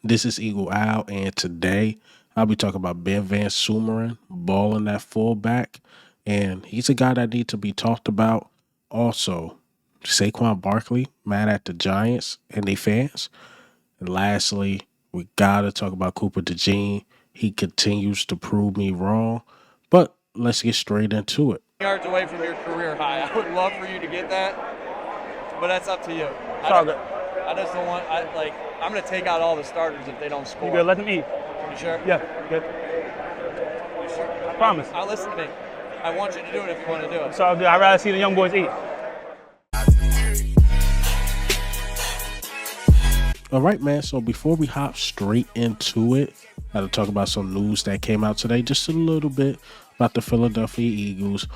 This is Eagle Al, and today I'll be talking about Ben VanSumeren balling that fullback, and he's a guy that needs to be talked about. Also, Saquon Barkley mad at the Giants and they fans. And lastly, we gotta talk about Cooper DeJean. He continues to prove me wrong, but let's get straight into it. Yards away from your career high. I would love for you to get that, but that's up to you. It's all good. I just don't want. I'm going to take out all the starters if they don't score. You good? Let them eat. You sure? Yeah, good. You sure? I promise. I'll listen to me. I want you to do it if you want to do it. It's all good. I'd rather see the young boys eat. All right, man. So before we hop straight into it, I got to talk about some news that came out today, just a little bit about the Philadelphia Eagles.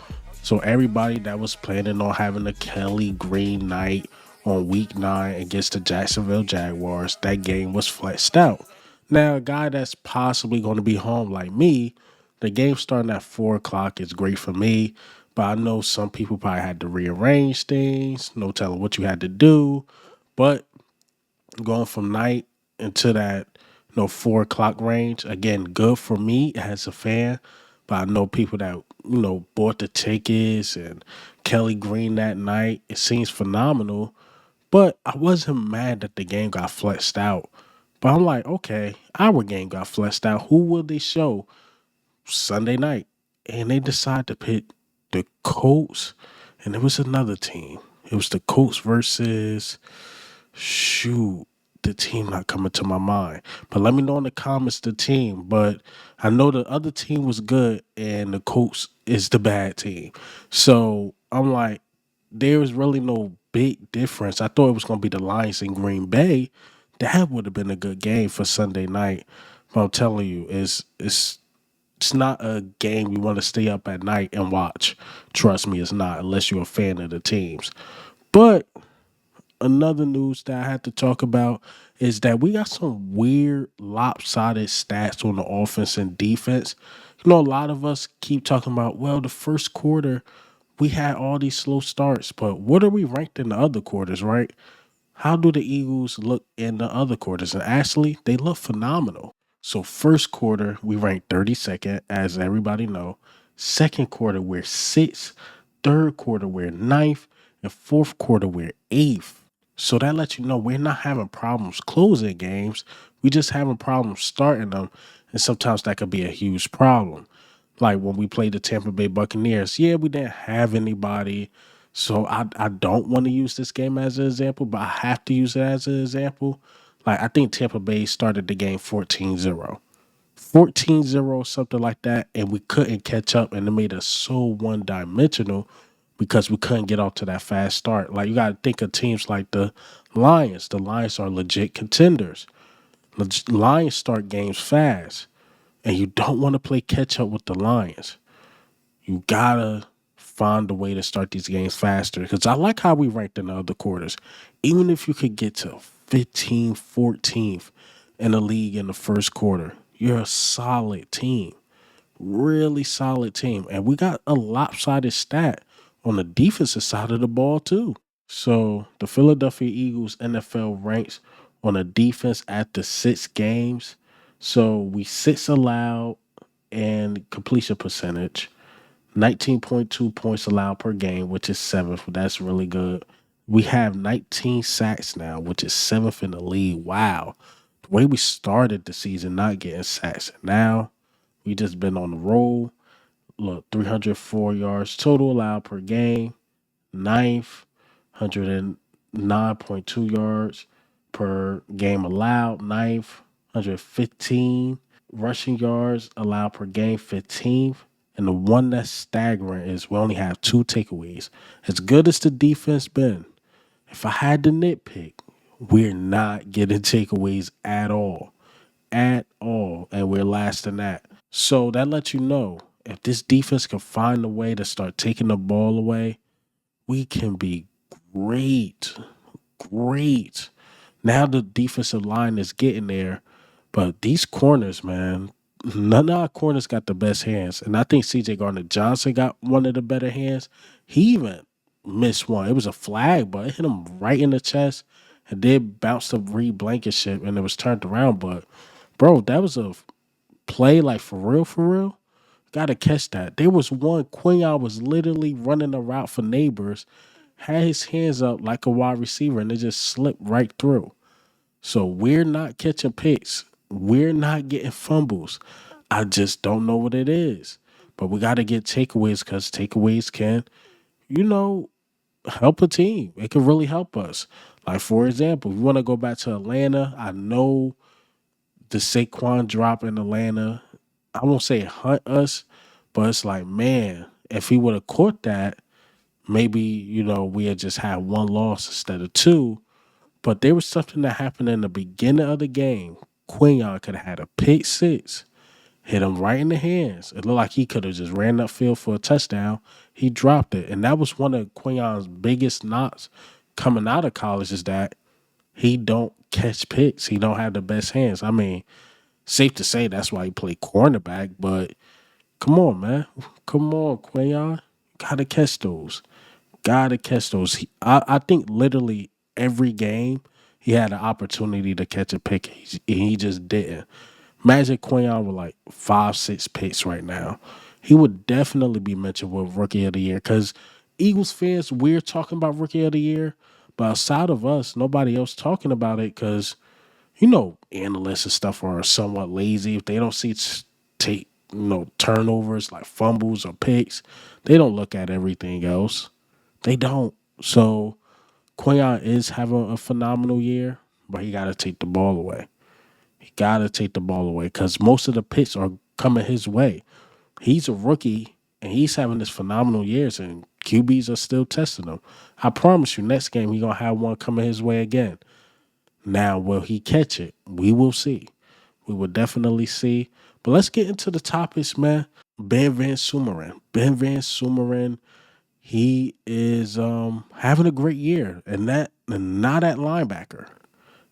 So everybody that was planning on having a Kelly Green night on week 9 against the Jacksonville Jaguars, that game was flexed out. Now, a guy that's possibly going to be home like me, the game starting at 4 o'clock is great for me, but I know some people probably had to rearrange things, no telling what you had to do. But going from night into that 4 o'clock range, again, good for me as a fan. But I know people that bought the tickets and Kelly Green that night. It seems phenomenal, but I wasn't mad that the game got flexed out. But I'm like, okay, our game got flexed out. Who will they show Sunday night? And they decided to pick the Colts, and it was another team. It was the Colts versus the team not coming to my mind. But let me know in the comments the team. But I know the other team was good and the Colts is the bad team. So I'm like, there was really no big difference. I thought it was going to be the Lions in Green Bay. That would have been a good game for Sunday night. But I'm telling you, it's not a game you want to stay up at night and watch. Trust me, it's not, unless you're a fan of the teams. But another news that I had to talk about is that we got some weird lopsided stats on the offense and defense. A lot of us keep talking about, well, the first quarter, we had all these slow starts, but what are we ranked in the other quarters, right? How do the Eagles look in the other quarters? And actually, they look phenomenal. So first quarter, we ranked 32nd, as everybody know. Second quarter, we're 6th. Third quarter, we're 9th. And fourth quarter, we're 8th. So that lets you know we're not having problems closing games. We just having problems starting them. And sometimes that could be a huge problem. Like when we played the Tampa Bay Buccaneers, yeah, we didn't have anybody. So I don't want to use this game as an example, but I have to use it as an example. Like I think Tampa Bay started the game 14-0. 14-0, something like that, and we couldn't catch up, and it made us so one-dimensional because we couldn't get off to that fast start. Like, you got to think of teams like the Lions. The Lions are legit contenders. The Lions start games fast, and you don't want to play catch-up with the Lions. You got to find a way to start these games faster because I like how we ranked in the other quarters. Even if you could get to 15th, 14th in the league in the first quarter, you're a solid team. Really solid team. And we got a lopsided stat on the defensive side of the ball, too. So the Philadelphia Eagles NFL ranks on a defense after 6 games. So we 6 allowed and completion percentage. 19.2 points allowed per game, which is 7th. That's really good. We have 19 sacks now, which is 7th in the league. Wow. The way we started the season not getting sacks. Now we just been on the roll. Look, 304 yards total allowed per game. 9th, 109.2 yards per game allowed. 9th, 115 rushing yards allowed per game. 15th. And the one that's staggering is we only have 2 takeaways. As good as the defense been, if I had to nitpick, we're not getting takeaways at all. At all. And we're last in that. So that lets you know if this defense can find a way to start taking the ball away, we can be great. Great. Now the defensive line is getting there. But these corners, man, none of our corners got the best hands. And I think CJ Gardner-Johnson got one of the better hands. He even missed one. It was a flag, but it hit him right in the chest. It did bounce to Reed Blankenship and it was turned around, but bro, that was a play like for real, for real. Gotta catch that. There was one Quinyon was literally running a route for neighbors, had his hands up like a wide receiver, and it just slipped right through. So we're not catching picks. We're not getting fumbles. I just don't know what it is. But we got to get takeaways because takeaways can, you know, help a team. It can really help us. Like, for example, if you want to go back to Atlanta, I know the Saquon drop in Atlanta, I won't say it hunt us, but it's like, man, if he would have caught that, maybe, we had just had one loss instead of two. But there was something that happened in the beginning of the game. Quinyon could have had a pick six, hit him right in the hands. It looked like he could have just ran upfield for a touchdown. He dropped it. And that was one of Quinyon's biggest knocks coming out of college is that he don't catch picks. He don't have the best hands. I mean, safe to say that's why he played cornerback, but come on, man. Come on, Quinyon. Gotta catch those. Gotta catch those. I think literally every game he had an opportunity to catch a pick, and he just didn't. Imagine Quinyon with like 5, 6 picks right now. He would definitely be mentioned with Rookie of the Year because Eagles fans, we're talking about Rookie of the Year, but outside of us, nobody else talking about it because analysts and stuff are somewhat lazy. If they don't see take turnovers like fumbles or picks, they don't look at everything else. They don't. So Quinyon is having a phenomenal year, but he got to take the ball away. He got to take the ball away because most of the picks are coming his way. He's a rookie and he's having this phenomenal years, and QBs are still testing him. I promise you, next game he's gonna have one coming his way again. Now, will he catch it? We will see. We will definitely see. But let's get into the topics, man. Ben VanSumeren. Ben VanSumeren, he is having a great year. And not at linebacker.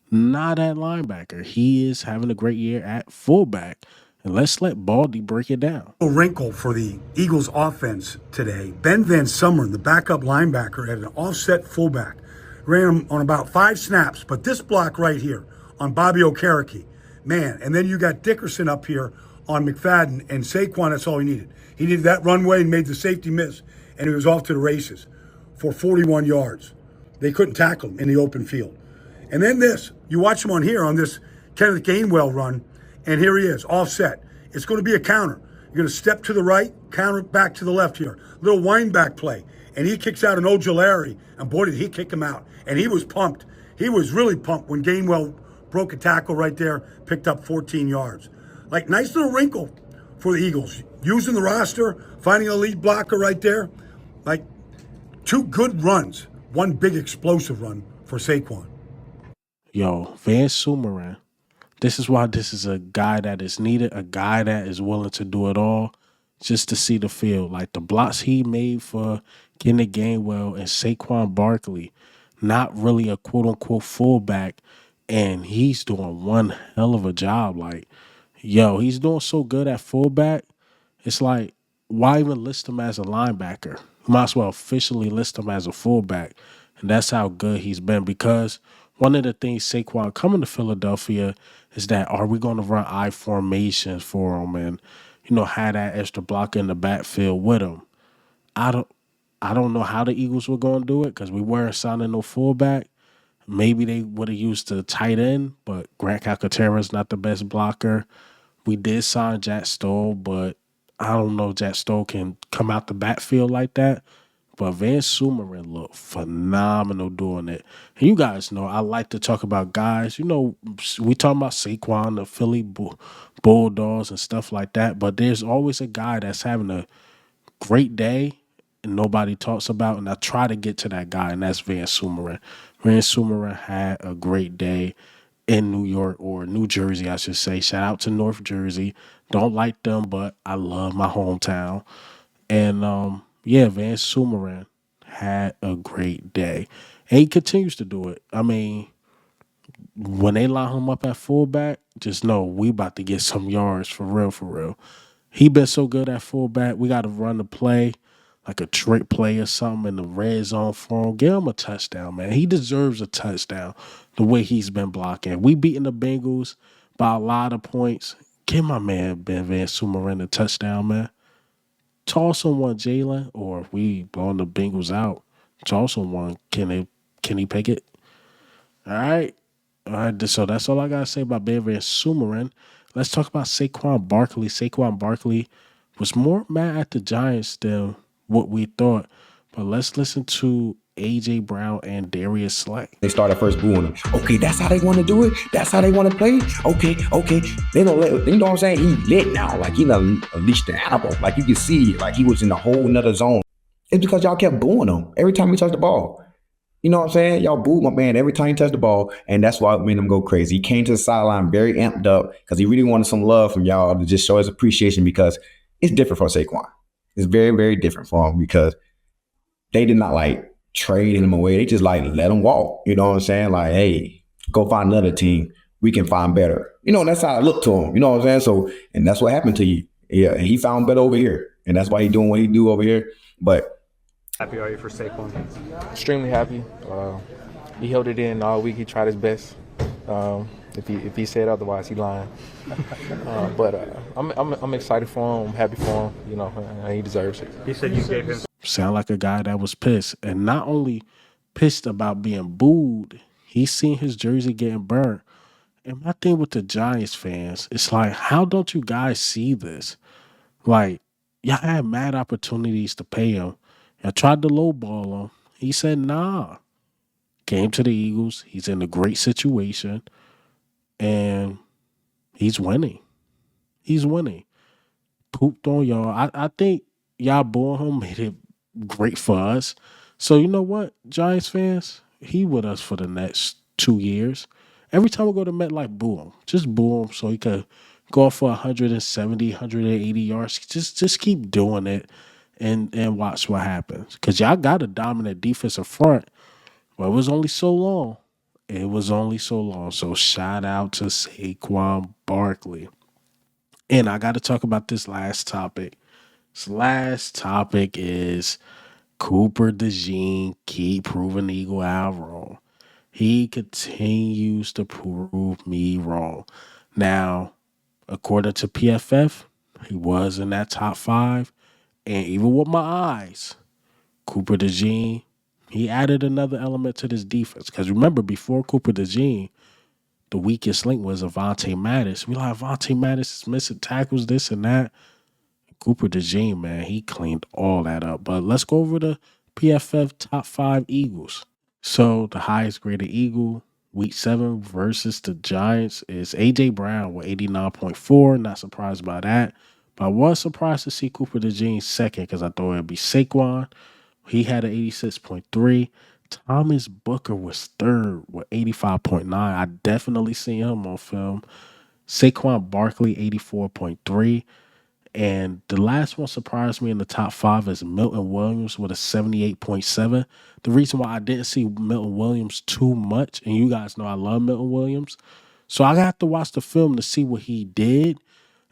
Not at linebacker. He is having a great year at fullback. And let's let Baldy break it down. A wrinkle for the Eagles offense today. Ben VanSumeren, the backup linebacker, had an offset fullback. Ran him on about 5 snaps, but this block right here on Bobby Okereke, man, and then you got Dickerson up here on McFadden and Saquon, that's all he needed. He needed that runway and made the safety miss, and he was off to the races for 41 yards. They couldn't tackle him in the open field. And then this, you watch him on here on this Kenneth Gainwell run, and here he is, offset. It's going to be a counter. You're going to step to the right, counter back to the left here. Little wind back play. And he kicks out an Ojulari, and boy, did he kick him out. And he was pumped. He was really pumped when Gainwell broke a tackle right there, picked up 14 yards. Like, nice little wrinkle for the Eagles. Using the roster, finding a lead blocker right there. Like, 2 good runs. One big explosive run for Saquon. Yo, VanSumeren. This is why this is a guy that is needed, a guy that is willing to do it all just to see the field. Like the blocks he made for Kenneth Gainwell and Saquon Barkley, not really a quote unquote fullback, and he's doing one hell of a job. Like, yo, he's doing so good at fullback. It's like, why even list him as a linebacker? You might as well officially list him as a fullback. And that's how good he's been because one of the things Saquon coming to Philadelphia is that are we going to run I formations for him and, have that extra blocker in the backfield with him? I don't know how the Eagles were going to do it because we weren't signing no fullback. Maybe they would have used the tight end, but Grant Calcaterra is not the best blocker. We did sign Jack Stoll, but I don't know if Jack Stoll can come out the backfield like that. But VanSumeren looked phenomenal doing it. And you guys know I like to talk about guys. We talking about Saquon, the Philly Bulldogs and stuff like that. But there's always a guy that's having a great day and nobody talks about. And I try to get to that guy, and that's VanSumeren. VanSumeren had a great day in New York or New Jersey, I should say. Shout out to North Jersey. Don't like them, but I love my hometown. And VanSumeren had a great day. And he continues to do it. I mean, when they line him up at fullback, just know we about to get some yards for real, for real. He been so good at fullback. We got to run the play. like a trick play or something in the red zone for him. Give him a touchdown, man. He deserves a touchdown the way he's been blocking. We beating the Bengals by a lot of points. Give my man Ben VanSumeren a touchdown, man. Toss him one, Jalen, or if we blowing the Bengals out, toss him one. Kenny Pickett. All right. All right. So that's all I got to say about Ben VanSumeren. Let's talk about Saquon Barkley. Saquon Barkley was more mad at the Giants than what we thought. But let's listen to A.J. Brown and Darius Slay. They started first booing him. Okay, that's how they want to do it. That's how they want to play. Okay. They don't let, you know what I'm saying? He lit now. Like he done unleashed the animal. Like you can see, like he was in a whole nother zone. It's because y'all kept booing him every time he touched the ball. You know what I'm saying? Y'all booed my man every time he touched the ball, and that's why it made him go crazy. He came to the sideline very amped up because he really wanted some love from y'all to just show his appreciation because it's different for Saquon. It's very, very different for him because they did not like trade him away. They just like let him walk. You know what I'm saying? Like, hey, go find another team. We can find better. You know, and that's how I look to him. You know what I'm saying? So, and that's what happened to you. Yeah, and he found better over here, and that's why he doing what he do over here. But Happy are you for Saquon? Extremely happy. He held it in all week. He tried his best. If he said otherwise, he lying. But I'm excited for him. I'm happy for him. You know, and he deserves it. He said you gave him. Sound like a guy that was pissed, and not only pissed about being booed, he's seen his jersey getting burnt. And my thing with the Giants fans, it's like, how don't you guys see this? Like, y'all had mad opportunities to pay him. I tried to lowball him. He said, nah. Came to the Eagles. He's in a great situation. And he's winning. He's winning. Pooped on y'all. I think y'all booing him made it great for us. So you know what, Giants fans? He with us for the next 2 years. Every time we go to MetLife, boo him. Just boo him so he could go for 170, 180 yards. Just keep doing it. And watch what happens. Because y'all got a dominant defensive front. But it was only so long. It was only so long. So shout out to Saquon Barkley. And I got to talk about this last topic. This last topic is Cooper DeJean keep proving the Eagle Owl wrong. He continues to prove me wrong. Now, according to PFF, he was in that top 5. And even with my eyes, Cooper DeJean, he added another element to this defense. Because remember, before Cooper DeJean, the weakest link was Avonte Mattis. We like, Avonte Mattis is missing tackles, this and that. Cooper DeJean, man, he cleaned all that up. But let's go over the PFF top 5 Eagles. So the highest graded Eagle, week 7 versus the Giants, is A.J. Brown with 89.4. Not surprised by that. But I was surprised to see Cooper DeJean second because I thought it would be Saquon. He had an 86.3. Thomas Booker was third with 85.9. I definitely seen him on film. Saquon Barkley, 84.3. And the last one surprised me in the top 5 is Milton Williams with a 78.7. The reason why I didn't see Milton Williams too much, and you guys know I love Milton Williams, so I got to watch the film to see what he did,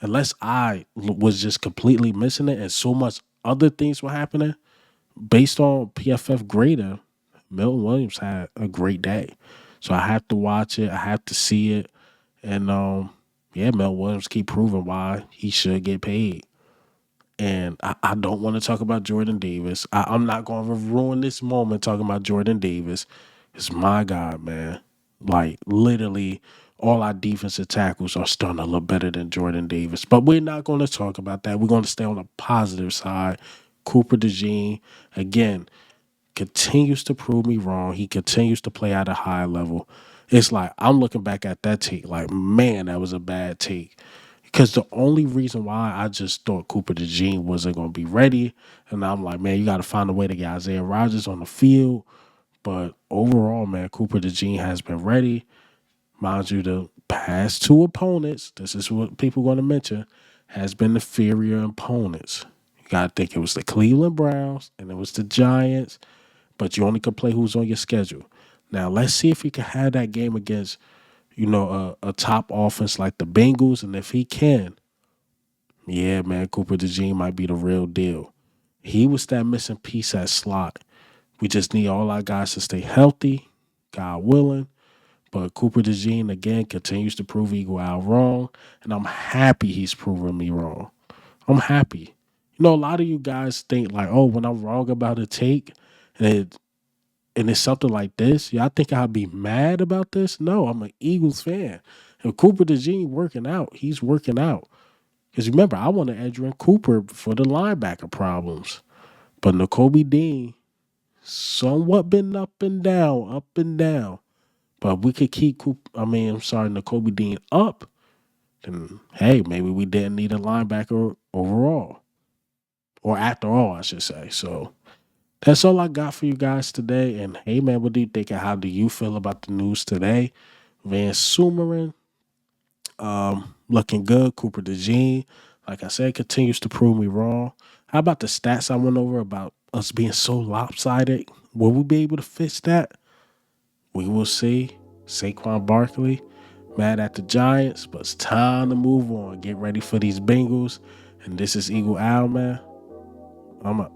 unless I was just completely missing it and so much other things were happening. Based on PFF grader, Milton Williams had a great day. So I have to watch it. I have to see it. And Milton Williams keep proving why he should get paid. And I don't want to talk about Jordan Davis. I'm not going to ruin this moment talking about Jordan Davis. It's my God, man. Like, literally, all our defensive tackles are starting to look better than Jordan Davis. But we're not going to talk about that. We're going to stay on the positive side. Cooper DeJean, again, continues to prove me wrong. He continues to play at a high level. It's like, I'm looking back at that take like, man, that was a bad take. Because the only reason why I just thought Cooper DeJean wasn't going to be ready, and I'm like, man, you got to find a way to get Isaiah Rodgers on the field. But overall, man, Cooper DeJean has been ready. Mind you, the past 2 opponents, this is what people are going to mention, has been inferior opponents. You got to think it was the Cleveland Browns and it was the Giants, but you only could play who's on your schedule. Now, let's see if he can have that game against, a top offense like the Bengals. And if he can, yeah, man, Cooper DeJean might be the real deal. He was that missing piece at slot. We just need all our guys to stay healthy, God willing. But Cooper DeJean, again, continues to prove Eagle Al wrong. And I'm happy he's proving me wrong. I'm happy. You know, a lot of you guys think like, oh, when I'm wrong about a take and it's something like this, y'all think I'll be mad about this? No, I'm an Eagles fan. And Cooper DeJean working out. He's working out. Because remember, I wanted Edgerrin Cooper for the linebacker problems. But Nakobe Dean, somewhat been up and down, up and down. But if we could keep Nakobe Dean up, then hey, maybe we didn't need a linebacker overall. Or after all, I should say. So that's all I got for you guys today. And hey man, what do you think and how do you feel about the news today? VanSumeren, looking good. Cooper DeJean, like I said, continues to prove me wrong. How about the stats I went over about us being so lopsided? Will we be able to fix that? We will see. Saquon Barkley, mad at the Giants, but it's time to move on. Get ready for these Bengals. And this is Eagle Al, man. I'm up.